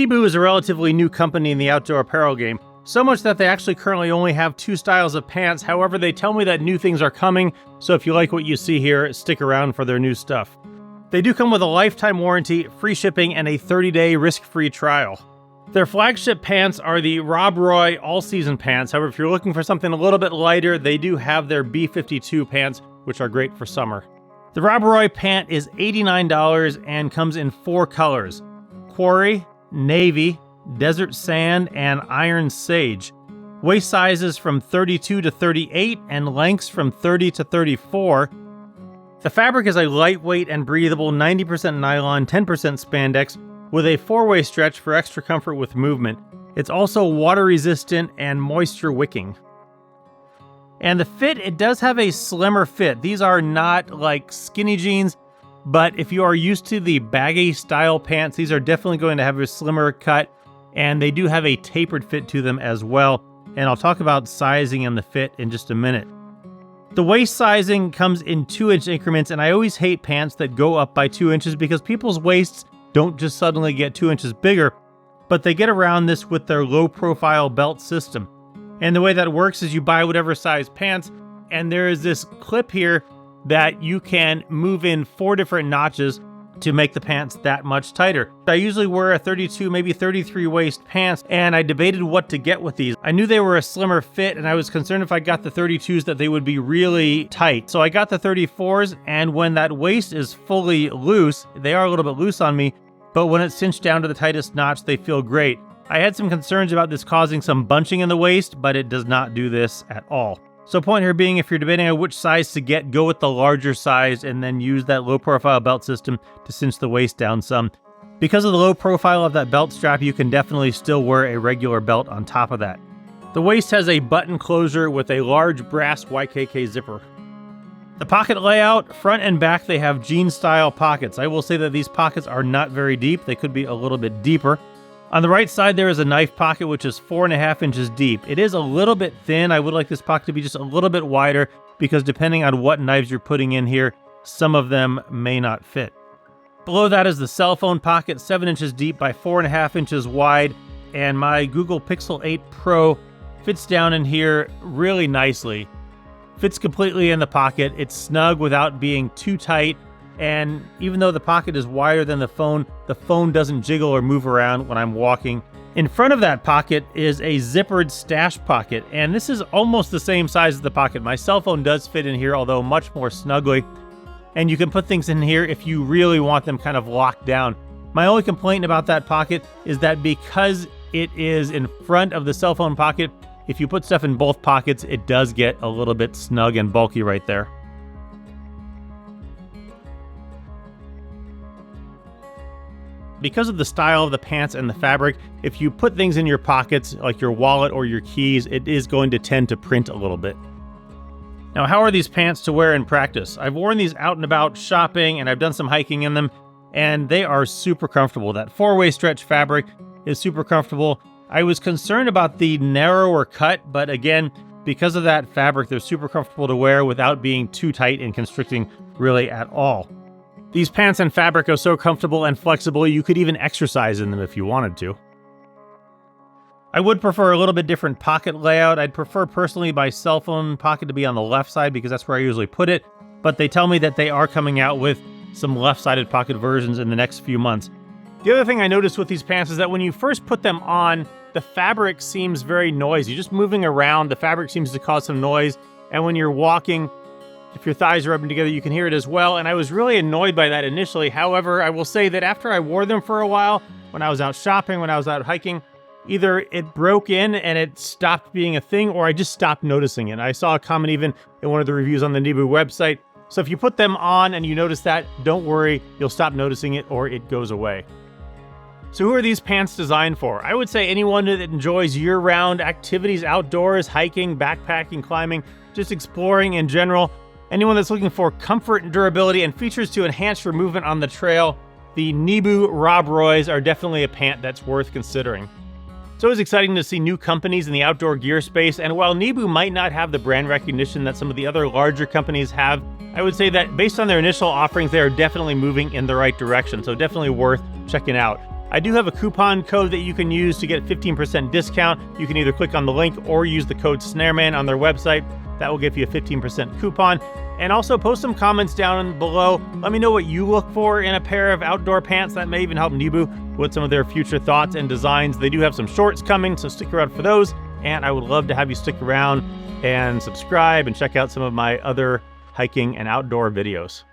Nebu is a relatively new company in the outdoor apparel game, so much that they actually currently only have 2 styles of pants. However, they tell me that new things are coming, so if you like what you see here, stick around for their new stuff. They do come with a lifetime warranty, free shipping, and a 30-day risk-free trial. Their flagship pants are the Rob Roy all-season pants. However, if you're looking for something a little bit lighter, they do have their B52 pants, which are great for summer. The Rob Roy pant is $89 and comes in 4 colors: quarry, navy, desert sand, and iron sage. Waist sizes from 32 to 38 and lengths from 30 to 34. The fabric is a lightweight and breathable 90% nylon, 10% spandex with a 4-way stretch for extra comfort with movement. It's also water resistant and moisture wicking. And the fit, it does have a slimmer fit. These are not like skinny jeans, but if you are used to the baggy style pants, these are definitely going to have a slimmer cut, and they do have a tapered fit to them as well. And I'll talk about sizing and the fit in just a minute. The waist sizing comes in 2-inch increments, and I always hate pants that go up by 2 inches because people's waists don't just suddenly get 2 inches bigger, but they get around this with their low-profile belt system. And the way that works is you buy whatever size pants, and there is this clip here that you can move in 4 different notches to make the pants that much tighter. I usually wear a 32, maybe 33 waist pants, and I debated what to get with these. I knew they were a slimmer fit, and I was concerned if I got the 32s that they would be really tight. So I got the 34s, and when that waist is fully loose, they are a little bit loose on me, but when it's cinched down to the tightest notch, they feel great. I had some concerns about this causing some bunching in the waist, but it does not do this at all. So point here being, if you're debating on which size to get, go with the larger size and then use that low profile belt system to cinch the waist down some. Because of the low profile of that belt strap, you can definitely still wear a regular belt on top of that. The waist has a button closure with a large brass YKK zipper. The pocket layout, front and back, they have jean style pockets. I will say that these pockets are not very deep. They could be a little bit deeper. On the right side, there is a knife pocket, which is 4.5 inches deep. It is a little bit thin. I would like this pocket to be just a little bit wider because depending on what knives you're putting in here, some of them may not fit. Below that is the cell phone pocket, 7 inches deep by 4.5 inches wide, and my Google Pixel 8 Pro fits down in here really nicely. Fits completely in the pocket. It's snug without being too tight. And even though the pocket is wider than the phone doesn't jiggle or move around when I'm walking. In front of that pocket is a zippered stash pocket, and this is almost the same size as the pocket. My cell phone does fit in here, although much more snugly. And you can put things in here if you really want them kind of locked down. My only complaint about that pocket is that because it is in front of the cell phone pocket, if you put stuff in both pockets, it does get a little bit snug and bulky right there. Because of the style of the pants and the fabric, if you put things in your pockets, like your wallet or your keys, it is going to tend to print a little bit. Now, how are these pants to wear in practice? I've worn these out and about shopping, and I've done some hiking in them, and they are super comfortable. That 4-way stretch fabric is super comfortable. I was concerned about the narrower cut, but again, because of that fabric, they're super comfortable to wear without being too tight and constricting really at all. These pants and fabric are so comfortable and flexible, you could even exercise in them if you wanted to. I would prefer a little bit different pocket layout. I'd prefer personally my cell phone pocket to be on the left side because that's where I usually put it, but they tell me that they are coming out with some left-sided pocket versions in the next few months. The other thing I noticed with these pants is that when you first put them on, the fabric seems very noisy. Just moving around, the fabric seems to cause some noise, and when you're walking, if your thighs are rubbing together, you can hear it as well, and I was really annoyed by that initially. However, I will say that after I wore them for a while, when I was out shopping, when I was out hiking, either it broke in and it stopped being a thing, or I just stopped noticing it. I saw a comment even in one of the reviews on the Nebu website. So if you put them on and you notice that, don't worry, you'll stop noticing it or it goes away. So who are these pants designed for? I would say anyone that enjoys year-round activities outdoors, hiking, backpacking, climbing, just exploring in general. Anyone that's looking for comfort and durability and features to enhance your movement on the trail, the Nebu Rob Roys are definitely a pant that's worth considering. It's always exciting to see new companies in the outdoor gear space, and while Nebu might not have the brand recognition that some of the other larger companies have, I would say that based on their initial offerings, they are definitely moving in the right direction, so definitely worth checking out. I do have a coupon code that you can use to get 15% discount. You can either click on the link or use the code SnareMan on their website. That will give you a 15% coupon. And also post some comments down below. Let me know what you look for in a pair of outdoor pants. That may even help Nebu with some of their future thoughts and designs. They do have some shorts coming, so stick around for those. And I would love to have you stick around and subscribe and check out some of my other hiking and outdoor videos.